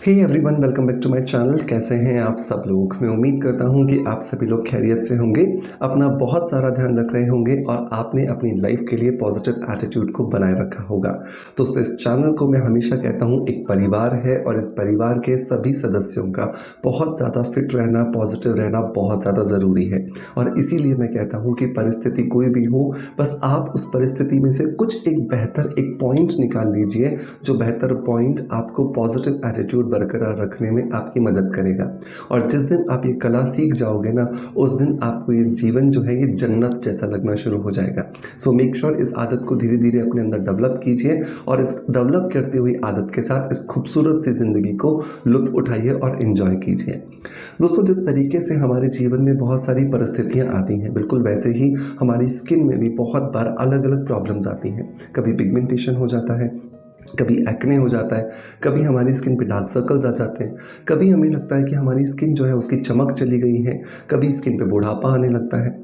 Hey everyone, welcome back to my channel. कैसे हैं आप सब लोग? मैं उम्मीद करता हूं कि आप सभी लोग खैरियत से होंगे, अपना बहुत सारा ध्यान रख रहे होंगे और आपने अपनी लाइफ के लिए पॉजिटिव एटीट्यूड को बनाए रखा होगा। दोस्तों, इस चैनल को मैं हमेशा कहता हूं एक परिवार है और इस परिवार के सभी सदस्यों का बहुत ज़्यादा फिट रहना, पॉजिटिव रहना बहुत ज़्यादा ज़रूरी है। और इसीलिए मैं कहता हूँ कि परिस्थिति कोई भी हो, बस आप उस परिस्थिति में से कुछ एक बेहतर एक पॉइंट निकाल लीजिए, जो बेहतर पॉइंट आपको पॉजिटिव एटीट्यूड बरकरार रखने में आपकी मदद करेगा। और जिस दिन आप ये कला सीख जाओगे ना, उस दिन आपको ये जीवन जो है ये जन्नत जैसा लगना शुरू हो जाएगा। सो मेक श्योर इस आदत को धीरे धीरे अपने अंदर डेवलप कीजिए और इस डेवलप करती हुई आदत के साथ इस खूबसूरत सी ज़िंदगी को लुत्फ़ उठाइए और एंजॉय कीजिए। दोस्तों, जिस तरीके से हमारे जीवन में बहुत सारी परिस्थितियाँ आती हैं, बिल्कुल वैसे ही हमारी स्किन में भी बहुत बार अलग अलग प्रॉब्लम्स आती हैं। कभी पिगमेंटेशन हो जाता है, कभी एक्ने हो जाता है, कभी हमारी स्किन पे डार्क सर्कल्स आ जाते हैं, कभी हमें लगता है कि हमारी स्किन जो है उसकी चमक चली गई है, कभी स्किन पे बुढ़ापा आने लगता है।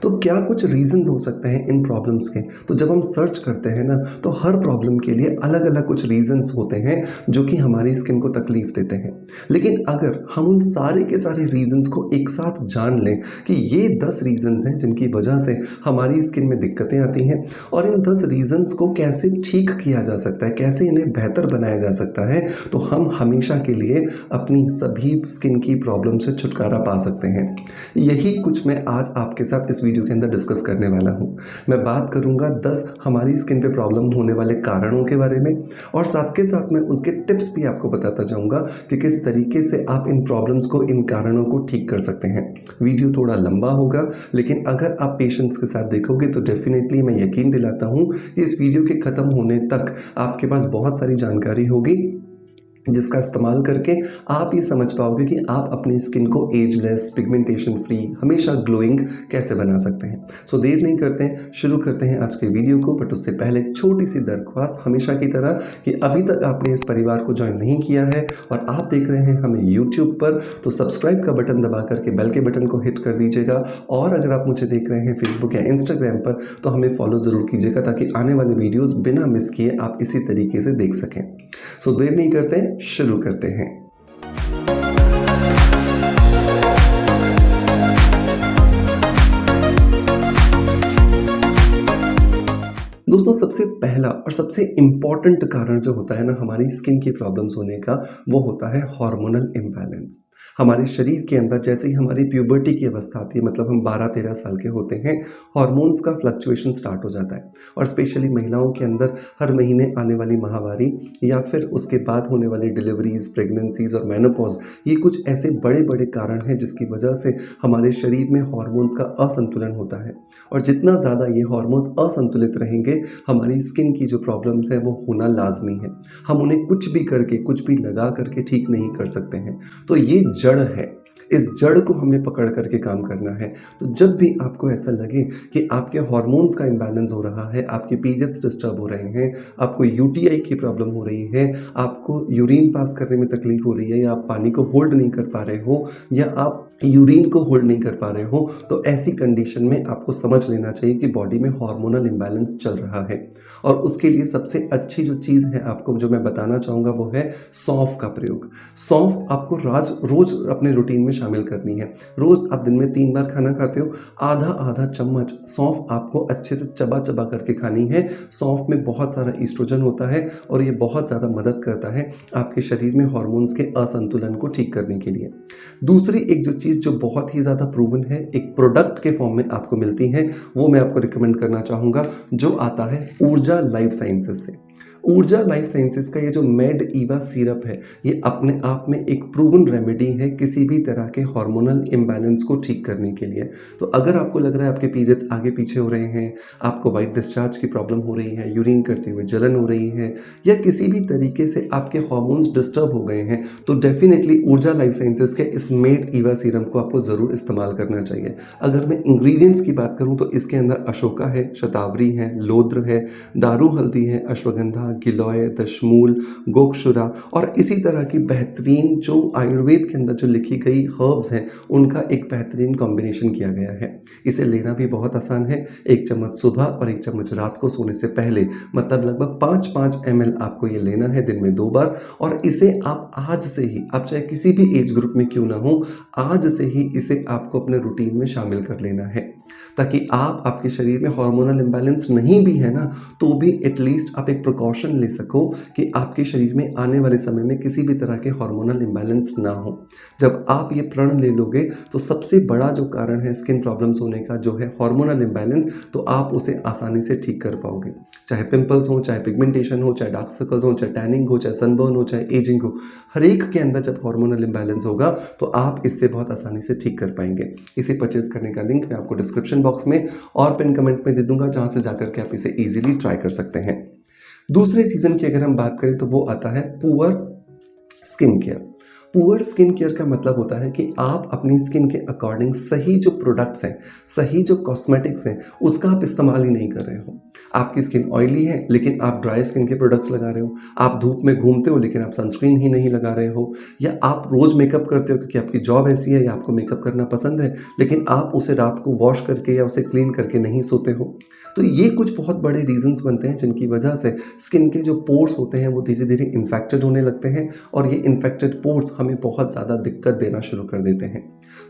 तो क्या कुछ रीजंस हो सकते हैं इन प्रॉब्लम्स के? तो जब हम सर्च करते हैं ना, तो हर प्रॉब्लम के लिए अलग अलग कुछ रीजंस होते हैं जो कि हमारी स्किन को तकलीफ देते हैं। लेकिन अगर हम उन सारे के सारे रीजंस को एक साथ जान लें कि ये 10 रीजंस हैं जिनकी वजह से हमारी स्किन में दिक्कतें आती हैं और इन 10 रीजंस को कैसे ठीक किया जा सकता है, कैसे इन्हें बेहतर बनाया जा सकता है, तो हम हमेशा के लिए अपनी सभी स्किन की प्रॉब्लम से छुटकारा पा सकते हैं। यही कुछ मैं आज आपके साथ इस वीडियो के अंदर डिस्कस करने वाला हूं। मैं बात करूंगा 10 हमारी स्किन पे प्रॉब्लम होने वाले कारणों के बारे में और साथ के साथ मैं उसके टिप्स भी आपको बताता जाऊंगा कि किस तरीके से आप इन प्रॉब्लम्स को, इन कारणों को ठीक कर सकते हैं। वीडियो थोड़ा लंबा होगा, लेकिन अगर आप पेशेंस के साथ देखोगे तो डेफिनेटली मैं यकीन दिलाता हूं कि इस वीडियो के ख़त्म होने तक आपके पास बहुत सारी जानकारी होगी जिसका इस्तेमाल करके आप ये समझ पाओगे कि आप अपनी स्किन को एजलेस, पिगमेंटेशन फ्री, हमेशा ग्लोइंग कैसे बना सकते हैं। सो देर नहीं करते हैं, शुरू करते हैं आज के वीडियो को। बट उससे पहले छोटी सी दरख्वास्त हमेशा की तरह कि अभी तक आपने इस परिवार को ज्वाइन नहीं किया है और आप देख रहे हैं हमें यूट्यूब पर, तो सब्सक्राइब का बटन दबा करके बेल के बटन को हिट कर दीजिएगा। और अगर आप मुझे देख रहे हैं फेसबुक या इंस्टाग्राम पर, तो हमें फॉलो ज़रूर कीजिएगा ताकि आने वाले वीडियोज़ बिना मिस किए आप इसी तरीके से देख सकें। सो देर नहीं करते, शुरू करते हैं। दोस्तों, सबसे पहला और सबसे इम्पॉर्टेंट कारण जो होता है ना हमारी स्किन की प्रॉब्लम्स होने का, वो होता है हार्मोनल इम्बैलेंस। हमारे शरीर के अंदर जैसे ही हमारी प्यूबर्टी की अवस्था आती है, मतलब हम 12-13 साल के होते हैं, हार्मोन्स का फ्लक्चुएशन स्टार्ट हो जाता है। और स्पेशली महिलाओं के अंदर हर महीने आने वाली माहवारी या फिर उसके बाद होने वाली डिलीवरीज, प्रेगनेंसीज और मेनोपॉज, ये कुछ ऐसे बड़े बड़े कारण हैं जिसकी वजह से हमारे शरीर में हार्मोन्स का असंतुलन होता है। और जितना ज़्यादा ये हार्मोन्स असंतुलित रहेंगे, हमारी स्किन की जो प्रॉब्लम्स है वो होना लाजमी है। हम उन्हें कुछ भी करके, कुछ भी लगा करके ठीक नहीं कर सकते हैं। तो ये जड़ है, इस जड़ को हमें पकड़ करके काम करना है। तो जब भी आपको ऐसा लगे कि आपके हार्मोन्स का इम्बैलेंस हो रहा है, आपके पीरियड्स डिस्टर्ब हो रहे हैं, आपको यूटीआई की प्रॉब्लम हो रही है, आपको यूरिन पास करने में तकलीफ हो रही है, या आप पानी को होल्ड नहीं कर पा रहे हो, या आप यूरिन को होल्ड नहीं कर पा रहे हो, तो ऐसी कंडीशन में आपको समझ लेना चाहिए कि बॉडी में हार्मोनल इम्बैलेंस चल रहा है। और उसके लिए सबसे अच्छी जो चीज़ है आपको, जो मैं बताना चाहूँगा, वो है सौंफ का प्रयोग। सौंफ आपको रोज़ अपने रूटीन में शामिल करनी है। रोज़ आप दिन में 3 बार खाना खाते हो, आधा आधा चम्मच सौंफ आपको अच्छे से चबा चबा करके खानी है। सौंफ में बहुत सारा ईस्ट्रोजन होता है और ये बहुत ज़्यादा मदद करता है आपके शरीर में हार्मोन्स के असंतुलन को ठीक करने के लिए। दूसरी एक जो चीज़ जो बहुत ही ज़्यादा प्रूवन है, एक प्रोडक्ट के फॉर्म में आपको मिलती है, वो मैं आपको रिकमेंड करना चाहूँगा, जो आता है ऊर्जा लाइफ साइंसेज से। ऊर्जा लाइफ साइंसेज का ये जो मेड-ईवा सिरप है, ये अपने आप में एक प्रूवन रेमेडी है किसी भी तरह के हार्मोनल इम्बैलेंस को ठीक करने के लिए। तो अगर आपको लग रहा है आपके पीरियड्स आगे पीछे हो रहे हैं, आपको वाइट डिस्चार्ज की प्रॉब्लम हो रही है, यूरिन करते हुए जलन हो रही है, या किसी भी तरीके से आपके हार्मोन्स डिस्टर्ब हो गए हैं, तो डेफिनेटली ऊर्जा लाइफ साइंसेज के इस मेड-ईवा सीरम को आपको ज़रूर इस्तेमाल करना चाहिए। अगर मैं इंग्रेडिएंट्स की बात करूँ तो इसके अंदर अशोका है, शतावरी है, लोद्र है, दारू हल्दी है, अश्वगंधा, गिलोय, दशमूल, गोक्षुरा और इसी तरह की बेहतरीन जो आयुर्वेद के अंदर जो लिखी गई हर्ब्स हैं उनका एक बेहतरीन कॉम्बिनेशन किया गया है। इसे लेना भी बहुत आसान है। 1 चम्मच सुबह और 1 चम्मच रात को सोने से पहले, मतलब लगभग 5-5 ml आपको ये लेना है दिन में 2 बार। और इसे आप आज से ही, आप चाहे किसी भी एज ग्रुप में क्यों ना हो, आज से ही इसे आपको अपने रूटीन में शामिल कर लेना है, ताकि आपके शरीर में हार्मोनल इम्बैलेंस नहीं भी है ना, तो भी एटलीस्ट आप एक प्रिकॉशन ले सको कि आपके शरीर में आने वाले समय में किसी भी तरह के हार्मोनल इम्बैलेंस ना हो। जब आप ये प्रण ले लोगे तो सबसे बड़ा जो कारण है स्किन प्रॉब्लम्स होने का जो है हार्मोनल इम्बैलेंस, तो आप उसे आसानी से ठीक कर पाओगे। चाहे पिंपल्स हो, चाहे पिगमेंटेशन हो, चाहे डार्क सर्कल्स हो, चाहे टैनिंग हो, चाहे सनबर्न हो, चाहे एजिंग हो, हर एक के अंदर जब हार्मोनल इम्बैलेंस होगा तो आप इससे बहुत आसानी से ठीक कर पाएंगे। इसे परचेज करने का लिंक मैं आपको डिस्क्रिप्शन बॉक्स में और पिन कमेंट में दे दूंगा, जहां से जाकर के आप इसे इजीली ट्राई कर सकते हैं। दूसरे रीज़न की अगर हम बात करें तो वो आता है poor skin care. Poor skin care का मतलब होता है कि आप अपनी स्किन के अकॉर्डिंग सही जो प्रोडक्ट्स हैं, सही जो कॉस्मेटिक्स हैं, उसका आप इस्तेमाल ही नहीं कर रहे हो। आपकी स्किन ऑयली है लेकिन आप ड्राई स्किन के प्रोडक्ट्स लगा रहे हो, आप धूप में घूमते हो लेकिन आप सनस्क्रीन ही नहीं लगा रहे हो, या आप रोज़ मेकअप करते हो क्योंकि आपकी जॉब ऐसी है या आपको मेकअप करना पसंद है, लेकिन आप उसे रात को वॉश करके या उसे क्लीन करके नहीं सोते हो। तो ये कुछ बहुत बड़े रीजंस बनते हैं जिनकी वजह से स्किन के जो पोर्स होते हैं वो धीरे धीरे इन्फेक्टेड होने लगते हैं, और ये इन्फेक्टेड पोर्स हमें बहुत ज़्यादा दिक्कत देना शुरू कर देते हैं।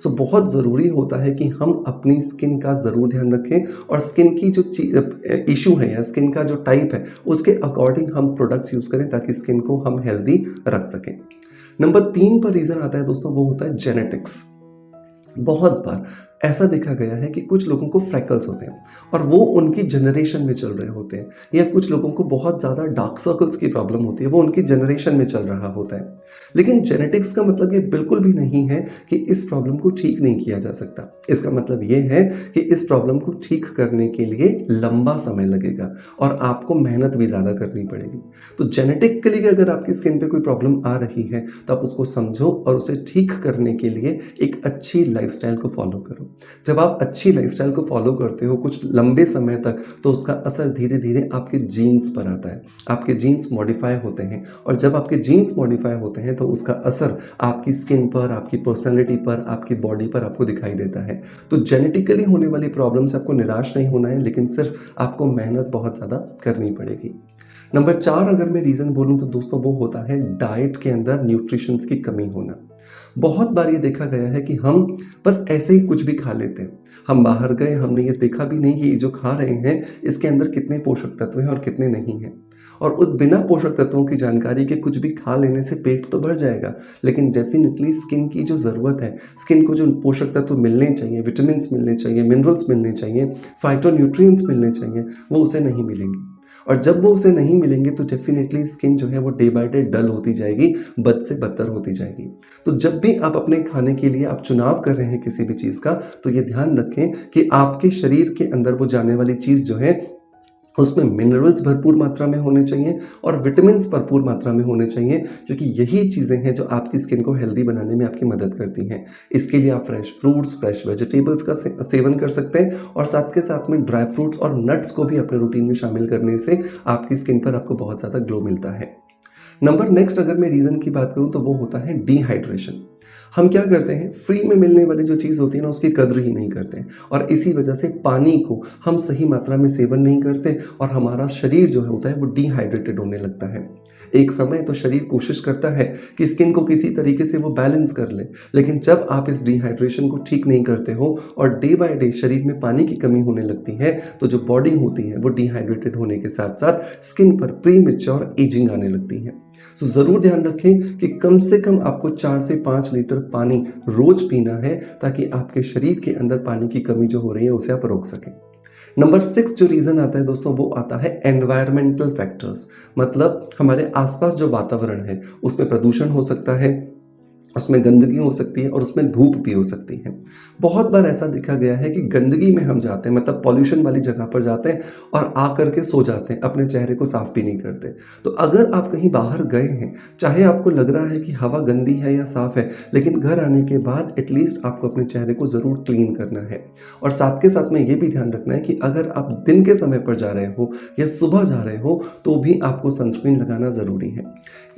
सो बहुत ज़रूरी होता है कि हम अपनी स्किन का ज़रूर ध्यान रखें, और स्किन की जो इशू है या स्किन का जो टाइप है उसके अकॉर्डिंग हम प्रोडक्ट्स यूज़ करें ताकि स्किन को हम हेल्दी रख सकें। नंबर 3 पर रीज़न आता है दोस्तों, वो होता है जेनेटिक्स। बहुत बार ऐसा देखा गया है कि कुछ लोगों को फ्रैकल्स होते हैं और वो उनकी जनरेशन में चल रहे होते हैं, या कुछ लोगों को बहुत ज़्यादा डार्क सर्कल्स की प्रॉब्लम होती है, वो उनकी जनरेशन में चल रहा होता है। लेकिन जेनेटिक्स का मतलब ये बिल्कुल भी नहीं है कि इस प्रॉब्लम को ठीक नहीं किया जा सकता। इसका मतलब ये है कि इस प्रॉब्लम को ठीक करने के लिए लंबा समय लगेगा और आपको मेहनत भी ज़्यादा करनी पड़ेगी। तो जेनेटिकली अगर आपकी स्किन पे कोई प्रॉब्लम आ रही है तो आप उसको समझो और उसे ठीक करने के लिए एक अच्छी लाइफस्टाइल को फॉलो करो। जब आप अच्छी लाइफस्टाइल को फॉलो करते हो कुछ लंबे समय तक, तो उसका असर धीरे धीरे आपके जीन्स पर आता है। आपके जीन्स मॉडिफाई होते हैं, और जब आपके जीन्स मॉडिफाई होते हैं तो उसका असर आपकी स्किन पर, आपकी पर्सनैलिटी पर, आपकी बॉडी पर आपको दिखाई देता है। तो जेनेटिकली होने वाली प्रॉब्लम से आपको निराश नहीं होना है, लेकिन सिर्फ आपको मेहनत बहुत ज़्यादा करनी पड़ेगी। नंबर 4 अगर मैं रीज़न बोलूँ तो दोस्तों वो होता है डाइट के अंदर न्यूट्रिशंस की कमी होना। बहुत बार ये देखा गया है कि हम बस ऐसे ही कुछ भी खा लेते हैं। हम बाहर गए, हमने ये देखा भी नहीं कि ये जो खा रहे हैं इसके अंदर कितने पोषक तत्व हैं और कितने नहीं हैं। और उस बिना पोषक तत्वों की जानकारी के कुछ भी खा लेने से पेट तो भर जाएगा, लेकिन डेफिनेटली स्किन की जो ज़रूरत है, स्किन को जो पोषक तत्व मिलने चाहिए, विटामिन्स मिलने चाहिए, मिनरल्स मिलने चाहिए, फाइटोन्यूट्रिएंट्स मिलने चाहिए, वो उसे नहीं मिलेंगे। और जब वो उसे नहीं मिलेंगे तो डेफिनेटली स्किन जो है वो डे बाय डे डल होती जाएगी, बद से बदतर होती जाएगी। तो जब भी आप अपने खाने के लिए आप चुनाव कर रहे हैं किसी भी चीज़ का, तो ये ध्यान रखें कि आपके शरीर के अंदर वो जाने वाली चीज़ जो है उसमें मिनरल्स भरपूर मात्रा में होने चाहिए और विटामिन्स भरपूर मात्रा में होने चाहिए, क्योंकि यही चीज़ें हैं जो आपकी स्किन को हेल्दी बनाने में आपकी मदद करती हैं। इसके लिए आप फ्रेश फ्रूट्स, फ्रेश वेजिटेबल्स का सेवन कर सकते हैं, और साथ के साथ में ड्राई फ्रूट्स और नट्स को भी अपने रूटीन में शामिल करने से आपकी स्किन पर आपको बहुत ज़्यादा ग्लो मिलता है। नंबर नेक्स्ट अगर मैं रीज़न की बात करूँ तो वो होता है डिहाइड्रेशन। हम क्या करते हैं, फ्री में मिलने वाली जो चीज़ होती है ना उसकी कद्र ही नहीं करते हैं, और इसी वजह से पानी को हम सही मात्रा में सेवन नहीं करते और हमारा शरीर जो होता है वो डिहाइड्रेटेड होने लगता है। एक समय तो शरीर कोशिश करता है कि स्किन को किसी तरीके से वो बैलेंस कर ले, लेकिन जब आप इस डिहाइड्रेशन को ठीक नहीं करते हो और डे बाय डे शरीर में पानी की कमी होने लगती है, तो जो बॉडी होती है वो डिहाइड्रेटेड होने के साथ साथ स्किन पर प्रीमेच्योर एजिंग आने लगती है। सो ज़रूर ध्यान रखें कि कम से कम आपको 4 से 5 लीटर पानी रोज पीना है, ताकि आपके शरीर के अंदर पानी की कमी जो हो रही है उसे आप रोक सकें। नंबर 6 जो रीज़न आता है दोस्तों वो आता है एनवायरमेंटल फैक्टर्स। मतलब हमारे आसपास जो वातावरण है उसमें प्रदूषण हो सकता है, उसमें गंदगी हो सकती है और उसमें धूप भी हो सकती है। बहुत बार ऐसा देखा गया है कि गंदगी में हम जाते हैं, मतलब पॉल्यूशन वाली जगह पर जाते हैं और आकर के सो जाते हैं, अपने चेहरे को साफ भी नहीं करते। तो अगर आप कहीं बाहर गए हैं, चाहे आपको लग रहा है कि हवा गंदी है या साफ है, लेकिन घर आने के बाद एटलीस्ट आपको अपने चेहरे को ज़रूर क्लीन करना है। और साथ के साथ में ये भी ध्यान रखना है कि अगर आप दिन के समय पर जा रहे हो या सुबह जा रहे हो तो भी आपको सनस्क्रीन लगाना ज़रूरी है।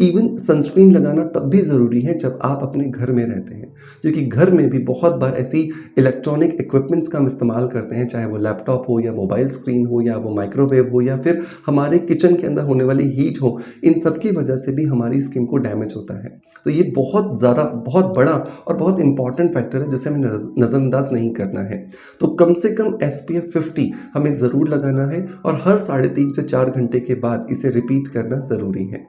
इवन सनस्क्रीन लगाना तब भी ज़रूरी है जब आप अपने घर में रहते हैं, क्योंकि घर में भी बहुत बार ऐसी इलेक्ट्रॉनिक इक्विपमेंट्स का हम इस्तेमाल करते हैं, चाहे वो लैपटॉप हो या मोबाइल स्क्रीन हो या वो माइक्रोवेव हो या फिर हमारे किचन के अंदर होने वाली हीट हो, इन सब की वजह से भी हमारी स्किन को डैमेज होता है। तो ये बहुत ज़्यादा, बहुत बड़ा और बहुत इंपॉर्टेंट फैक्टर है जिसे हमें नज़रअंदाज नहीं करना है। तो कम से कम SPF 50 हमें ज़रूर लगाना है और हर 3.5 से 4 घंटे के बाद इसे रिपीट करना ज़रूरी है।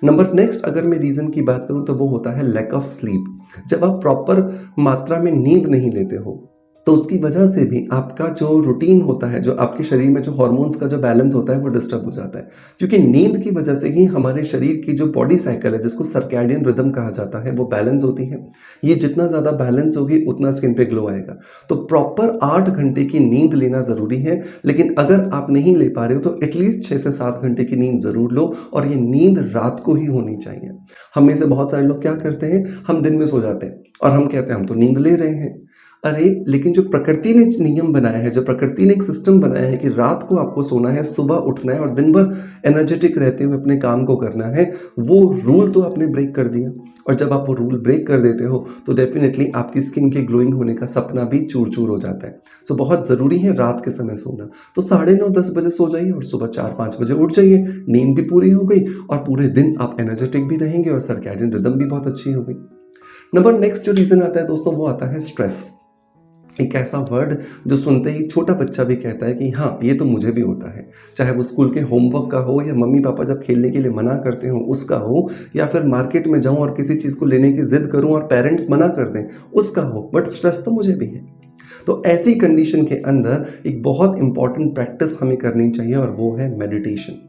नंबर नेक्स्ट अगर मैं रीज़न की बात करूँ तो वो होता है लैक ऑफ स्लीप। जब आप प्रॉपर मात्रा में नींद नहीं लेते हो तो उसकी वजह से भी आपका जो रूटीन होता है, जो आपके शरीर में जो हार्मोन्स का जो बैलेंस होता है वो डिस्टर्ब हो जाता है, क्योंकि नींद की वजह से ही हमारे शरीर की जो बॉडी साइकिल है, जिसको सर्कैडियन रिदम कहा जाता है, वो बैलेंस होती है। ये जितना ज़्यादा बैलेंस होगी उतना स्किन पे ग्लो आएगा। तो प्रॉपर 8 घंटे की नींद लेना ज़रूरी है, लेकिन अगर आप नहीं ले पा रहे हो तो एटलीस्ट 6 से 7 घंटे की नींद ज़रूर लो, और ये नींद रात को ही होनी चाहिए। हम में से बहुत सारे लोग क्या करते हैं, हम दिन में सो जाते हैं और हम कहते हैं हम तो नींद ले रहे हैं। अरे लेकिन जो प्रकृति ने नियम बनाया है, जो प्रकृति ने एक सिस्टम बनाया है कि रात को आपको सोना है, सुबह उठना है और दिन भर एनर्जेटिक रहते हुए अपने काम को करना है, वो रूल तो आपने ब्रेक कर दिया। और जब आप वो रूल ब्रेक कर देते हो तो डेफिनेटली आपकी स्किन के ग्लोइंग होने का सपना भी चूर चूर हो जाता है। सो बहुत ज़रूरी है रात के समय सोना। तो 9:30-10 बजे सो जाइए और सुबह 4-5 बजे उठ जाइए। नींद भी पूरी हो गई और पूरे दिन आप एनर्जेटिक भी रहेंगे और सर्कैडियन रिदम भी बहुत अच्छी हो गई। नंबर नेक्स्ट जो रीज़न आता है दोस्तों, वो आता है स्ट्रेस। एक ऐसा वर्ड जो सुनते ही छोटा बच्चा भी कहता है कि हाँ, ये तो मुझे भी होता है। चाहे वो स्कूल के होमवर्क का हो या मम्मी पापा जब खेलने के लिए मना करते हो उसका हो, या फिर मार्केट में जाऊँ और किसी चीज़ को लेने की ज़िद करूँ और पेरेंट्स मना कर दें, उसका हो, बट स्ट्रेस तो मुझे भी है। तो ऐसी कंडीशन के अंदर एक बहुत इंपॉर्टेंट प्रैक्टिस हमें करनी चाहिए और वो है मेडिटेशन।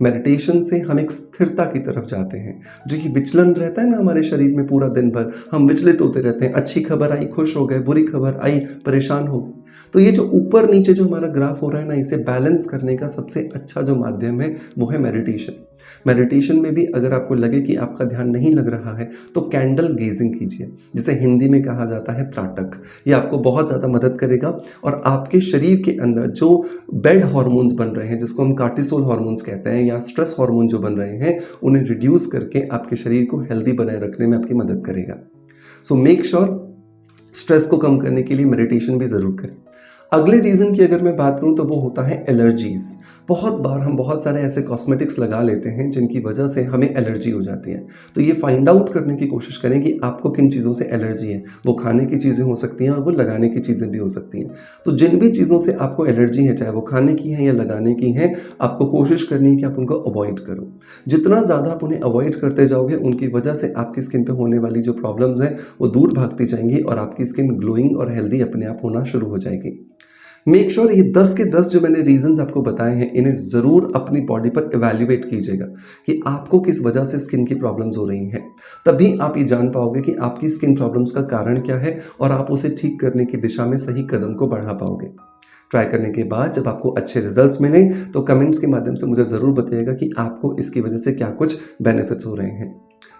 मेडिटेशन से हम एक स्थिरता की तरफ जाते हैं। जो कि विचलन रहता है ना हमारे शरीर में, पूरा दिन भर हम विचलित होते रहते हैं। अच्छी खबर आई खुश हो गए, बुरी खबर आई परेशान हो गए। तो ये जो ऊपर नीचे जो हमारा ग्राफ हो रहा है ना, इसे बैलेंस करने का सबसे अच्छा जो माध्यम है वो है मेडिटेशन। मेडिटेशन में भी अगर आपको लगे कि आपका ध्यान नहीं लग रहा है तो कैंडल गेजिंग कीजिए, जिसे हिंदी में कहा जाता है त्राटक। ये आपको बहुत ज़्यादा मदद करेगा और आपके शरीर के अंदर जो बेड हार्मोन्स बन रहे हैं, जिसको हम कार्टिसोल हार्मोन्स कहते हैं, या स्ट्रेस हार्मोन जो बन रहे हैं, उन्हें रिड्यूस करके आपके शरीर को हेल्दी बनाए रखने में आपकी मदद करेगा। सो मेक श्योर स्ट्रेस को कम करने के लिए मेडिटेशन भी ज़रूर करें। अगले रीज़न की अगर मैं बात करूँ तो वो होता है एलर्जीज़। बहुत बार हम बहुत सारे ऐसे कॉस्मेटिक्स लगा लेते हैं जिनकी वजह से हमें एलर्जी हो जाती है। तो ये फाइंड आउट करने की कोशिश करें कि आपको किन चीज़ों से एलर्जी है। वो खाने की चीज़ें हो सकती हैं और वो लगाने की चीज़ें भी हो सकती हैं। तो जिन भी चीज़ों से आपको एलर्जी है, चाहे वो खाने की है या लगाने की है, आपको कोशिश करनी है कि आप उनको अवॉइड करो। जितना ज़्यादा आप उन्हें अवॉइड करते जाओगे, उनकी वजह से आपकी स्किन पे होने वाली जो प्रॉब्लम्स हैं वो दूर भागती जाएंगी और आपकी स्किन ग्लोइंग और हेल्दी अपने आप होना शुरू हो जाएगी। मेक श्योर ये 10 के 10 जो मैंने रीजंस आपको बताए हैं, इन्हें ज़रूर अपनी बॉडी पर इवैल्यूएट कीजिएगा कि आपको किस वजह से स्किन की प्रॉब्लम्स हो रही हैं। तभी आप ये जान पाओगे कि आपकी स्किन प्रॉब्लम्स का कारण क्या है और आप उसे ठीक करने की दिशा में सही कदम को बढ़ा पाओगे। ट्राई करने के बाद जब आपको अच्छे रिजल्ट्स मिले तो कमेंट्स के माध्यम से मुझे ज़रूर बताइएगा कि आपको इसकी वजह से क्या कुछ बेनिफिट्स हो रहे हैं।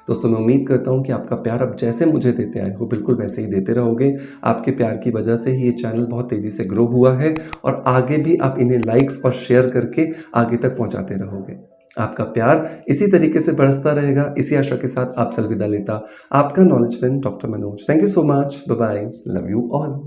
दोस्तों मैं उम्मीद करता हूँ कि आपका प्यार अब जैसे मुझे देते आए हो बिल्कुल वैसे ही देते रहोगे। आपके प्यार की वजह से ही ये चैनल बहुत तेज़ी से ग्रो हुआ है और आगे भी आप इन्हें लाइक्स और शेयर करके आगे तक पहुँचाते रहोगे। आपका प्यार इसी तरीके से बरसता रहेगा। इसी आशा के साथ आपसे अलविदा लेता आपका knowledge friend doctor Manoj. Thank you so much. Bye bye. Love you all.